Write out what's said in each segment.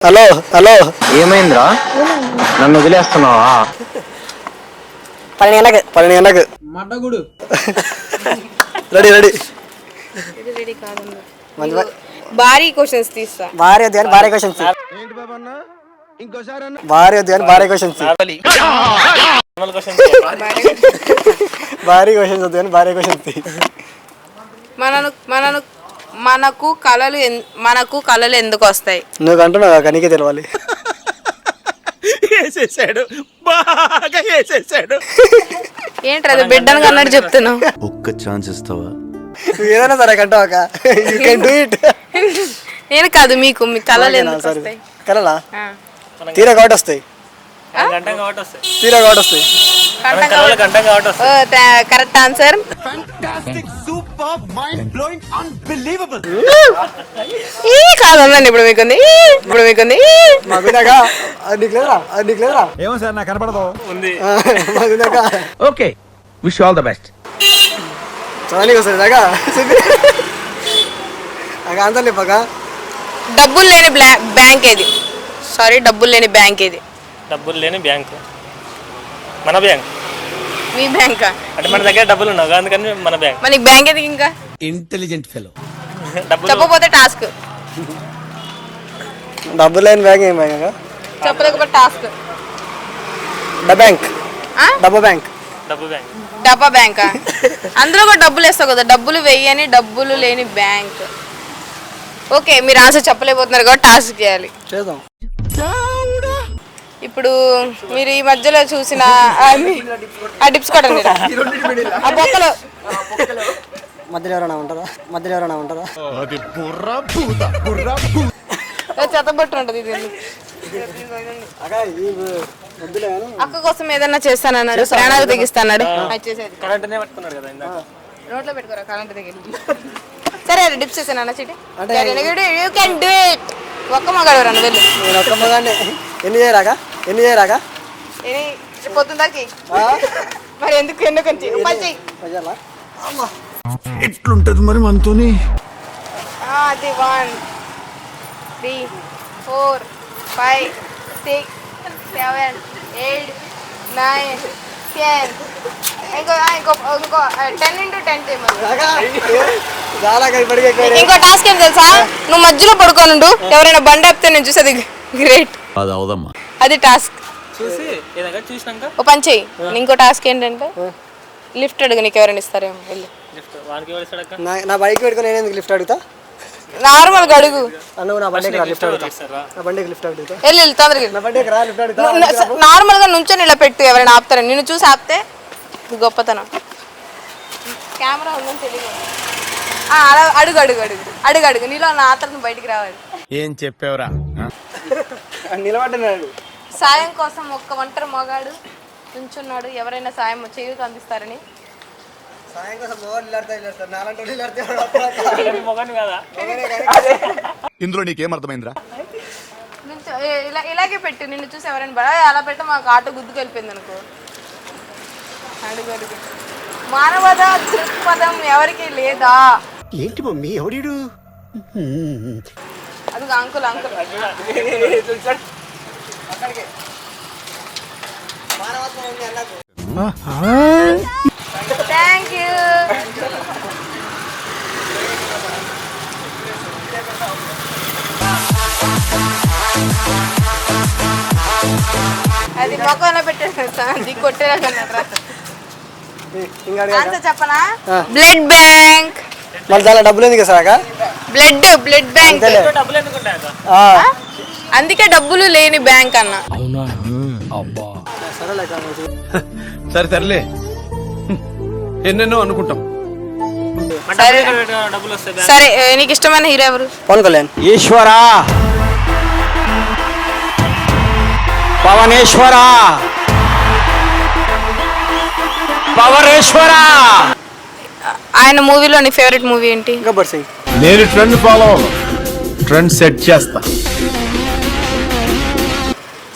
Hello hello ఏమైందిరా? నన్ను వదిలేస్తున్నావా? 12 గంటలకు మడ్డగుడు రెడీ రెడీ ఇది రెడీ కాదన్న. భారీ క్వశ్చన్స్ తీస్తా. భారీ వద్దు కానీ భారీ క్వశ్చన్స్ భారీ వద్దు కానీ భారీ క్వశ్చన్స్ భారీ క్వశ్చన్స్ వద్దు కానీ భారీ క్వశ్చన్స్ మనకు కళలు ఎందుకు వస్తాయి? నువ్వు అంటున్నావు నీకే తెలవాలి. ఏంటి అది బిడ్డను అన్నట్టు చెప్తున్నావు? ఒక్క ఛాన్స్ ఇస్తావా? నువ్వు ఏదైనా సరే కంటావా? You can do it. నేను కాదు, మీకు మీ కళలు ఎందుకు వస్తాయి? కలలా తీరా కాబట్టి వస్తాయి. తీరా కాబట్టి వస్తాయి. Correct answer. ఈ కాదండి ఇప్పుడు మీకుంది. ఏమో సార్ నాకు కనపడదు. Okay, wish all the best. చాలానికి వస్తుంది దాకా ఆన్సర్ లేపాక. డబ్బులు లేని బ్యాంక్ ఏది? డబ్బులు లేని బ్యాంక్ ఏది? డబ్బులు లేని బ్యాంకు మన బ్యాంక్. మీ బ్యాంక్ అంటే మన దగ్గర డబ్బులు ఉన్నావు అందుకని మన బ్యాంక్. మనకి బ్యాంక్ ఏది? ఇంకా ఇంటెలిజెంట్ ఫెలో. చెప్పకపోతే టాస్క్. డబ్బులు లేని బ్యాంక్ ఏం బ్యాంక్? చెప్పలేకపోతే టాస్క్. బ్యాంక్ డబ్బా బ్యాంక్. డబ్బు బ్యాంక్. డబ్బా బ్యాంకా? అందులో కూడా డబ్బులు వేస్తావు కదా. డబ్బులు వెయ్యని డబ్బులు లేని బ్యాంక్. ఓకే, మీరు ఆన్సర్ చెప్పలేకపోతున్నారు కాబట్టి టాస్క్ చేయాలి. చేద్దాం. ఇప్పుడు మీరు ఈ మధ్యలో చూసిన ఆ డిప్స్ కొట్టండి. ఆ బొక్కలు మధ్యలో ఎవరైనా ఉంటారా? చెత్తబొట్టు ఉంటుంది. ఇది అక్క కోసం ఏదన్నా చేస్తానన్నాడు, ప్రాణాలు తెగిస్తాడు. నోట్లో పెట్టుకోరా కరెంట్ తెగిలి. సరే డిప్స్ చేసాను చీటి. You can do it. ఒక్క మగాడు రండి వెళ్ళి. నేను ఒక్క మగాడిని. ఎన్ని చేయరాగా పొద్దుందాకి మరి ఎందుకు ఎట్లుంటది మరి మనతోని? అది 1 3 4 5 6 7 8 9 10 ఇంకో 10 into 10 ఇంకో టాస్క్ ఏం తెలుసా? నువ్వు మధ్యలో పడుకోనుండు, ఎవరైనా బండి ఆపితే నేను చూసేది గ్రేట్. అది టాస్క్. ఓ పని చెయ్యి. ఇంకో టాస్క్ ఏంటంటే లిఫ్ట్ అడుగు, నీకు ఎవరైనా ఇస్తారేమో. వెళ్ళి నా బైక్ పెట్టుకుని నేను ఎందుకు లిఫ్ట్ అడుగుతా? నార్మల్ గా అడుగు. నువ్వు నా బండికి లిఫ్ట్ అడుగుతా. వెళ్ళి తొందరగా నార్మల్ గా నుంచొని ఇలా పెట్టు, ఎవరైనా ఆపుతారు. నిన్ను చూసి ఆపితే గొప్పతనం. కెమెరా ఉందని తెలియదు. అలా అడుగు. నీలో నా ఆత్రను బయటికి రావాలి. ఏం చెప్పావురా? నిలబడ్డాడు. సాయం కోసం ఒక్క ఒంటరి మగాడు నుంచున్నాడు, ఎవరైనా సాయం చేయూత అందిస్తారని. ఇందులో నీకేం అర్థమైందిరా? ఇలాగే పెట్టు, నిన్ను చూసి ఎవరైనా అలా పెట్ట మాకు ఆటో గుద్దుకు వెళ్ళిపోయింది అనుకో. అడుగు. మానవత దృక్పథం ఎవరికి లేదా? ఏంటి మమ్మీ ఎవడు? అది అంకుల్. Thank you. అది మొక్కలో పెట్టేది కొట్టేలాగా. ఆన్సర్ చెప్పనా? Blood bank. మళ్ళీ చాలా డబ్బులు ఎందుకు సాగా? Blood bank. అందుకే డబ్బులు లేని బ్యాంక్ అన్న. సరేలే, ఎన్నెన్నో అనుకుంటాం. సరే, నీకు ఇష్టమైన హీరో ఎవరు? పవన్ కళ్యాణ్. ఈశ్వరా, పవనేశ్వరా, పవరేశ్వరా. ఆయన మూవీలో నీ ఫేవరెట్ మూవీ ఏంటి? గబ్బర్ సింగ్. నేను ట్రెండ్ ఫాలో, ట్రెండ్ సెట్ చేస్తా.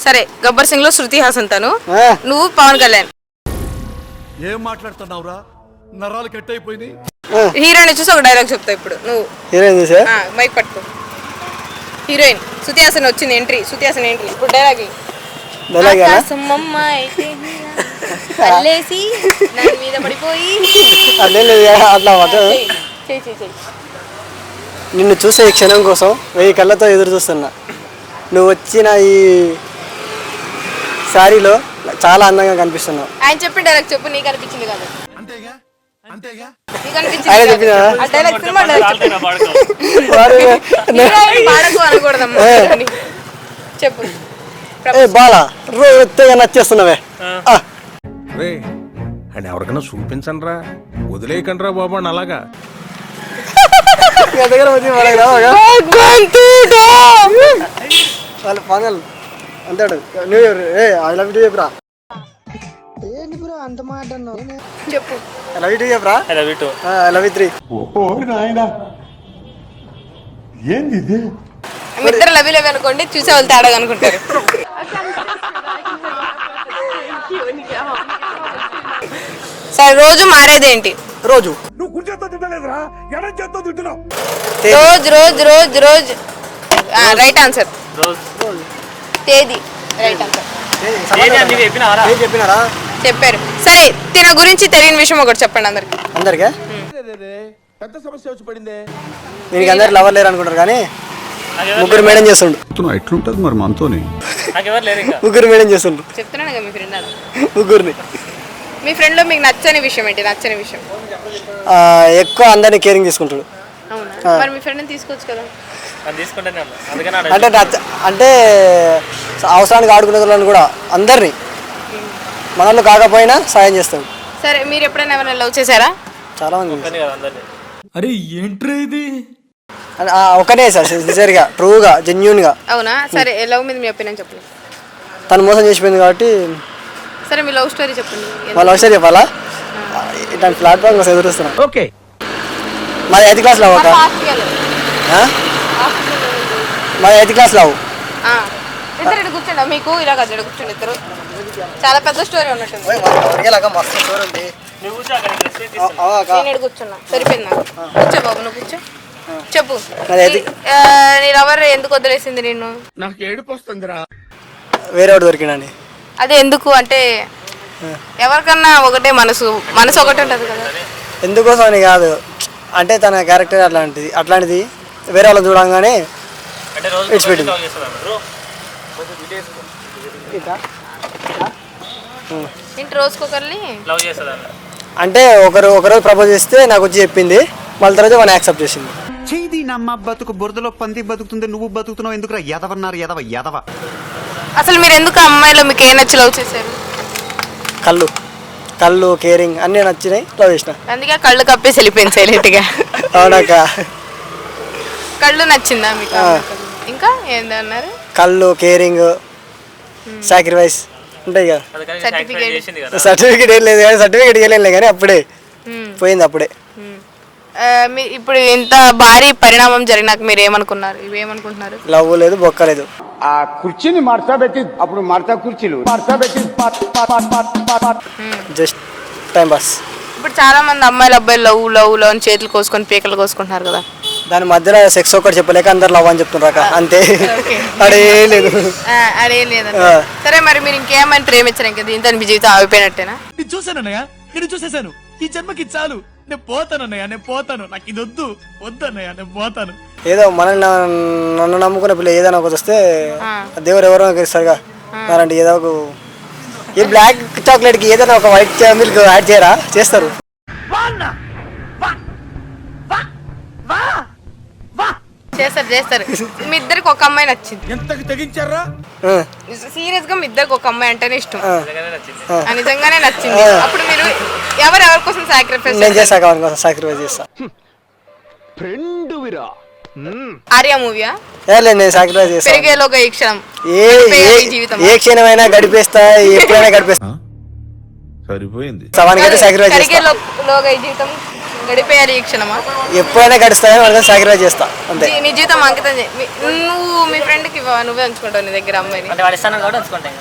సరే, గబ్బర్ సింగ్ లో శృతి హాసన్ తను, నువ్వు పవన్ కళ్యాణ్. ఏం మాట్లాడుతున్నావురా? నరాలు కట్ అయిపోయినాయి. హీరోని చూసి ఒక డైలాగ్ చెప్తా ఇప్పుడు. నువ్వు హీరోయిన్ చూసా? మైక్ పట్టుకో. హీరోయిన్ శృతి హాసన్ వచ్చింది ఎంట్రీ. శృతి హాసన్ ఎంట్రీ. ఇప్పుడు డైలాగ్ ఆకాశమమ్మ అయితే అల్లేసి దాని మీద పడిపోయి అట్లా నిన్ను చూసే ఈ క్షణం కోసం 1000 కళ్ళతో ఎదురు చూస్తున్నా. నువ్వు వచ్చిన ఈ శారీలో చాలా అందంగా కనిపిస్తున్నావు. ఆయన చెప్పిన డైలాగ్ చెప్పు. నీకు అనిపించింది కదా? అంతేగా అంతేగా నీకు అనిపించింది ఆయన కదా? చెప్పినా ఆ డైలాగ్ సినిమా డైలాగ్ చెప్పు. వాడు హీరోయిన్ పాడకు అనకూడదమ్మా అని. చెప్పు. బాలా రోజుగా నచ్చేస్తున్నావే. రే అని ఎవరికైనా చూపించండి రా, వదిలేయకండి రా బాబు అని అలాగా. దగ్గర వచ్చి వాళ్ళ ఫైనల్ అంటాడు new year I love you చెప్పురా. ఏంటి బ్రో అంత మాట అన్నావు? చెప్పు. ఐ లవ్ యూ చెప్పురా. I love you too. I love you 3. మీ ఇద్దరు లవ్ అనుకోండి, చూసే వాళ్ళు తేడా అనుకుంటారు. సరే, రోజు మారేదేంటి? రోజు rose rose rose rose right answer. Rose. తేదీ రైట్ ఆన్సర్. ఏది అని చెప్పినారా? చెప్పినారా? చెప్పారు. సరే, తిన గురించి తెలియని విషయం ఒకటి చెప్పండి అందరికి. అందరికీ పెద్ద సమస్య వచ్చి పడిందే. దీనికి అందరు లవర్ లేరు అనుకుంటారు కానీ ముగ్గురు మేడం చేస్తుండ్రు. ఎట్లుంటది మరి మనతోని? నాకెవరు లేరు ఇంకా. ముగ్గురు మేడం చేస్తుండ్రు. చెప్తున్నాను కదా మీ ఫ్రెండ్ అలా. ముగ్గురిని. మీ ఫ్రెండ్ లో మీకు నచ్చని విషయం ఏంటి? నచ్చని విషయం ఎక్కువ అందరినీ కేరింగ్ తీసుకుంటాడు. అవునా? మరి మీ ఫ్రెండ్ని తీసుకోవచ్చు కదా? అది తీసుకుంటేనే ఉన్నా. అందుకని అంటే అవసరానికి ఆడుకునే వాళ్ళని కూడా అందరినీ మనల్ని కాకపోయినా సాయం చేస్తాడు. సరే, మీరు ఎప్పుడైనా ఎవరైనా లవ్ చేశారా? చాలా మంది. అందరినీ. అరే ఏంట్రా ఇది? ఒకనే సార్, సిన్సియర్గా, ట్రూగా, జెన్యూన్గా. అవునా? సరే, లవ్ మీద మీ ఒపీనియన్ చెప్పండి. తను మోసం చేసిపోయింది కాబట్టి. సరే, మీ లవ్ స్టోరీ చెప్పండి. మా లవ్ స్టోరీ చెప్పాలా? ఇట్లాంటి ప్లాట్ఫామ్ కోసం ఎదురుస్తున్నాం. ఓకే. మాది 8th క్లాస్ లవ్. మాది 8th క్లాస్ లవ్. ఇద్దరు ఇటు కూర్చోండి. మీకు ఇలా కదా ఇటు కూర్చోండి ఇద్దరు. చాలా పెద్ద స్టోరీ ఉన్నట్టుంది. నువ్వు కూర్చో, అక్కడ రెస్పెక్ట్ ఇస్తున్నా. నేను ఇటు కూర్చున్నా, సరిపోయింది నాకు. కూర్చో బాబు, నువ్వు కూర్చో. చెప్పు. నీ లవర్ ఎందుకు వదిలేసింది నిన్ను? నాకు ఏడుపు వస్తుందిరా. వేరే వాడు దొరికినండి. అదే ఎందుకు అంటే ఎవరికన్నా ఒకటే మనసు ఒకటి ఉంటుంది కదా. ఎందుకోసం అని కాదు, అంటే తన క్యారెక్టర్ అట్లాంటిది వేరే వాళ్ళని చూడంగానే అంటే రోజు ఇచ్చిపెట్టింది. లవ్ చేస్తాను బ్రో. ఇంటి రోజుకొకరిని లవ్ చేస్తాను. అంటే ఒకరోజు ప్రపోజ్ చేస్తే నాకు వచ్చి చెప్పింది, మళ్ళీ తర్వాత మనం యాక్సెప్ట్ చేసింది. చేది నమ్మ బతుకు బురదలో పంది బతుకుతుంది, నువ్వు బతుకుతున్నావు ఎందుకురా? ఎదవన్నారు ఎదవ. అసలు మీరు ఎందుకు అమ్మాయిలో మీకు ఏం నచ్చి లవ్ చేశారు? కళ్ళు కేరింగ్ అన్నీ నచ్చినాయి, లవ్ చేసిన. అందుకే కళ్ళు కప్పేసి వెళ్ళిపోయింది సైలెంట్ గా. అవునాక కళ్ళు నచ్చిందా మీకు? ఇంకా ఏందన్నారు? కళ్ళు కేరింగ్ సాక్రిఫైస్ ఉంటాయి కదా. సర్టిఫికేట్ చేసింది కదా. సర్టిఫికేట్ ఏం లేదు కానీ, సర్టిఫికేట్ ఇవ్వలేదు కానీ అప్పుడే పోయింది. అప్పుడే ఇప్పుడు ఇంత భారీ పరిణామం జరిగినాక మీరు ఏమనుకున్నారు? ఇవేమనుకుంటున్నారు? లవ్ లేదు, బొక్క లేదు. ఆ కుర్చీని మార్చబెట్టి అప్పుడు మార్చా కుర్చీలు జస్ట్ టైం పాస్. ఇప్పుడు చాలా మంది అమ్మాయిలు అబ్బాయిలు లవ్ అని చేతులు కోసుకొని పీకలు కోసుకుంటున్నారు కదా. దాని మధ్యలో సెక్స్ ఒకటి చెప్పలేక అందరు లవ్ అని చెప్తున్నారు అంతే. అదేం లేదు. అదేం లేదండి. సరే, మరి మీరు ఇంకేమైనా ప్రేమించారు ఇంకా దీంతో మీ జీవితం ఆగిపోయినట్టేనా? నేను చూసానన్నయ్య, నేను చూసేసాను. ఈ జన్మకి చాలు, నేను పోతానన్నయ్య, నేను పోతాను. నాకు ఇది వద్దన్నయ్య, నేను పోతాను. ఏదో నన్ను నమ్ముకునే పిల్ల ఏదైనా ఒకటి వస్తే దేవుడు ఎవరో ఇస్తారుగా. అలాంటి ఏదో ఒక ఈ బ్లాక్ చాక్లెట్ కి ఏదైనా ఒక వైట్ మిల్క్ యాడ్ చేయరా? చేస్తారు. చేస్తారు. మీ ఇద్దరికి ఒక అమ్మాయి నచ్చింది. ఎంతకి తెగించారా? సీరియస్ గా మీ ఇద్దరికి ఒక అమ్మాయి అంటేనే ఇష్టం. నిజంగానే నచ్చింది. అప్పుడు మీరు ఎవరి కోసం సాక్రిఫైస్? నేను చేశాక ఎవరి కోసం సాక్రిఫైస్ చేస్తా. ఆర్య మూవీయా? లేదు, నేను సాక్రిఫైస్ చేస్తా. పెరిగేలోగా ఈ క్షణం ఏ క్షణమైనా గడిపేస్తా, ఎప్పుడైనా గడిపేస్తా. సరిపోయింది. సవానికైతే సాక్రిఫైస్ చేస్తా. పెరిగేలోగా ఈ జీవితం గడిపేయాలి ఈ క్షణమా? ఎప్పుడైనా గడుస్తాయని వాళ్ళకి సాక్రిఫైస్ చేస్తా అంతే. నీ జీవితం అంకితం నువ్వు మీ ఫ్రెండ్ కి నువ్వే ఉంచుకుంటావు నీ దగ్గర అమ్మాయిని. అంటే వాడు ఇస్తాను కూడా ఉంచుకుంటాను.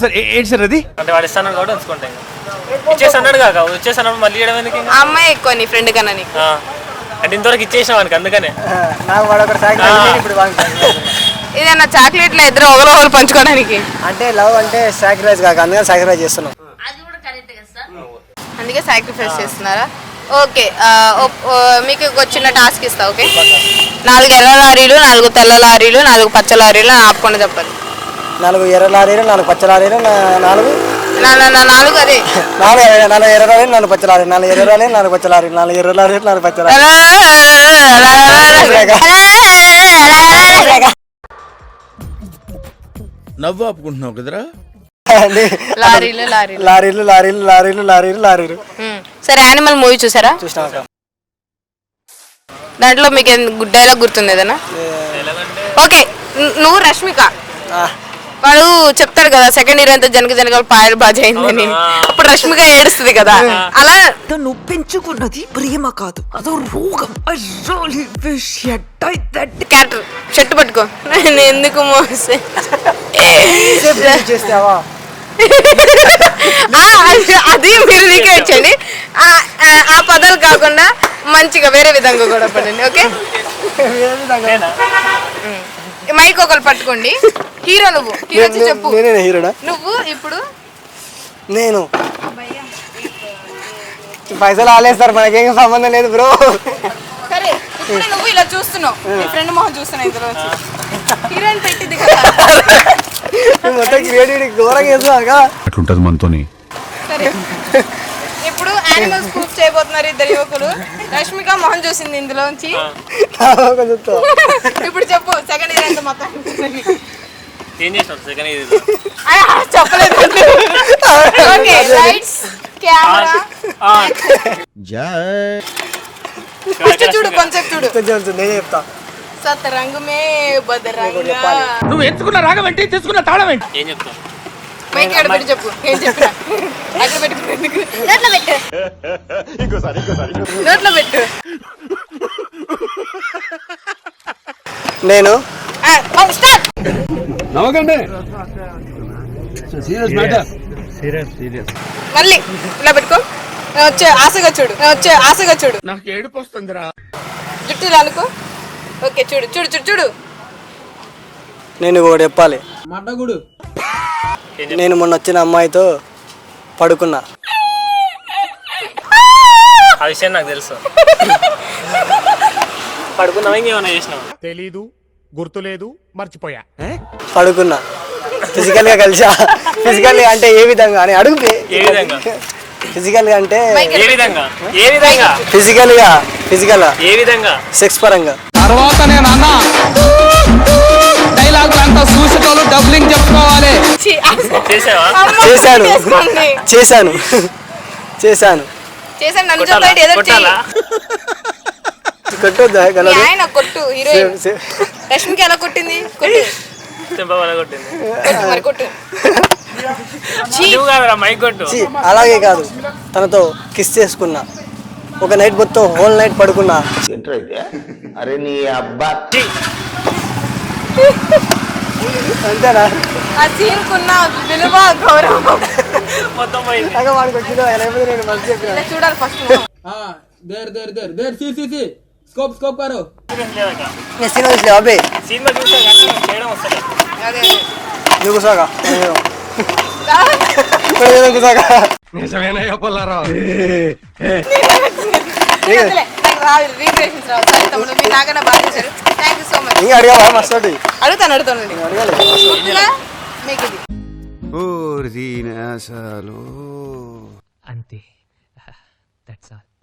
సార్ ఏంటి సార్ అది? అంటే వాడు ఇస్తాను కూడా ఉంచుకుంటాను. ఇచ్చేసి అన్నాడు కాక, వచ్చేసి అన్నప్పుడు మళ్ళీ ఇవ్వడం ఎందుకు? ఆ అమ్మాయి ఎక్కువ నీ ఫ్రెండ్ కన్నా నీకు? అంటే ఇంతవరకు ఇచ్చేసాం వానికి అందుకనే. నాకు వాడు ఒకటి సాక్రిఫైస్ ఇప్పుడు వాడికి ఇదన్నా చాక్లెట్లు ఇద్దరు ఒకరు పంచుకోవడానికి. అంటే లవ్ అంటే సాక్రిఫైస్ కాక అందుకని సాక్రిఫైస్ చేస్తున్నాం. అందుకే సాక్రిఫైస్ చేస్తున్నారా? ఓకే, మీకు ఒక చిన్న టాస్క్ ఇస్తా. ఓకే, 4 ఎర్ర లారీలు, 4 తెల్ల లారీలు, 4 పచ్చ లారీలు ఆపకుండా చెప్పాలి. 4 ఎర్ర లారీలు, 4 పచ్చ లారీలు, 4 4 అదే 4 ఎర్ర లారీలు, 4 పచ్చ లారీలు, 4 ఎర్ర లారీలు, 4 పచ్చ లారీలు, 4 ఎర్ర లారీలు, 4 పచ్చ లారీలు. నవ్వు ఆపుకుంటున్నావు కదరా. లారీలు లారీలు లారీలు లారీలు లారీలు లారీలు లారీలు. సరే, యానిమల్ మూవీ చూసారా? చూసినా. దాంట్లో మీకు డైలాగ్ గుర్తుంది ఏదైనా? ఓకే, నువ్వు రష్మిక, వాడు చెప్తాడు కదా సెకండ్ హీరో అంతా జనక జనకాల పాయలు బాజీ అయిందని. అప్పుడు రష్మిక ఏడుస్తుంది కదా, అలా నువ్వు పెంచుకున్నది ప్రేమ కాదు, అదో రోగం. క్యారెక్టర్ షర్ట్ పట్టుకో. నేను ఎందుకు మోసే చేస్తావా? అది మీరు నీకే వచ్చండి. ఆ పదాలు కాకుండా మంచిగా వేరే విధంగా కూడా పడండి. ఓకే, మైక్ ఒకరు పట్టుకోండి. హీరో నువ్వు, హీరో వచ్చి చెప్పు. నేనే హీరోనా? నువ్వు ఇప్పుడు నేను పైసలు ఆలేస్తారు, మనకేం సంబంధం లేదు బ్రో. సరే, ఇప్పుడు నువ్వు ఇలా చూస్తున్నావు, నీ ఫ్రెండ్ మొహం చూస్తున్నావు, ఇందులో వచ్చి హీరోయిన్ పెట్టింది కదా. మొత్తం క్రియేటివిటీ ఘోరంగా చేస్తున్నారుగా. అట్లుంటది మనతోని. సరే, ఇప్పుడు యానిమల్స్ ప్రూఫ్ చేయబోతున్నారు ఇద్దరు యువకులు. రష్మిక మొహం చూసింది ఇందులోంచి. ఇప్పుడు చెప్పు సెకండ్ హీరో ఎంత మొత్తం ఏం చేసావు సెకండ్ హీరో? చెప్పలేదు. ఓకే, లైట్స్ కెమెరా చూడు, కొంచెం చూడు. నేనే చెప్తా. సతరంగు మే బదరంగా. నువ్వు ఎంచుకున్న రాగం ఏంటి, తీసుకున్న తాళం ఏంటి? ఏం చెప్తావు? మైక్ ఎక్కడ పెట్టి చెప్పు. ఏం చెప్పినా అక్కడ పెట్టుకో. నోట్లో పెట్టు, నోట్లో పెట్టు. నేను స్టార్ట్. నవ్వకండి. మళ్ళీ ఇలా పెట్టుకో. వచ్చే ఆశగా చూడు, వచ్చే ఆశగా చూడు. నాకు ఏడుపు వస్తుందిరా. జుట్టు ఇలా అనుకో. ఓకే, చూడు చూడు చూడు చూడు. నేను ఒకటి చెప్పాలి. నేను మొన్న వచ్చిన అమ్మాయితో పడుకున్నా. ఆ విషయం నాకు తెలుసు. పడుకున్నావా ఇంకేమైనా చేసినావా? తెలీదు, గుర్తులేదు, మర్చిపోయా. పడుకున్నా. ఫిజికల్ గా కలిసా. ఫిజికల్ గా అంటే ఏ విధంగా అని అడుగు. ఏ విధంగా? ఫిజికల్ గా అంటే ఏ విధంగా? ఏ విధంగా? ఫిజికల్ గా ఏ విధంగా? సెక్స్ పరంగా. తర్వాత నేను అన్న డైలాగ్ అంతా చూసేటోళ్ళు డబ్లింగ్ చెప్పుకోవాలి. చేసావా? చేశాను చేశాను చేశాను చేశాను. నన్ను చూడండి, ఏదో కొట్టొద్దా? ఆయన కొట్టు. హీరోయిన్ రష్మిక ఎలా కొట్టింది? కొట్టు. చెంపబల కొట్టింది. కొట్టు మరి, కొట్టు. నువ్వు కాదురా, మైక్ కొట్టు. అలాగే కాదు, తనతో కిస్ చేసుకున్నా. ఒక నైట్ మొత్తం హోల్ నైట్ పడుకున్నా. అరే నీ అబ్బా. అంతేనా? ఆ సీన్ కున్న విలువ గౌరవం మొత్తం పోయింది. వాడికి వచ్చిన లేకపోతే నేను మంచి చెప్పిన. ఇలా చూడాలి ఫస్ట్. సినిమా చూసలే అబ్బే. సినిమా చూసా కానీ చేయడం వస్తుంది. అదే నువ్వు కూసాగా కూసాగా. నిజమేనా చెప్పాలరా? రీక్రియేషన్స్ రావు. సరే తమ్ముడు, మీరు నాకన్నా బాగా చేశారు. Thank you so much. ఇంకా అడిగా మస్తు అడుగుతాను మీకు ఇది అంతే.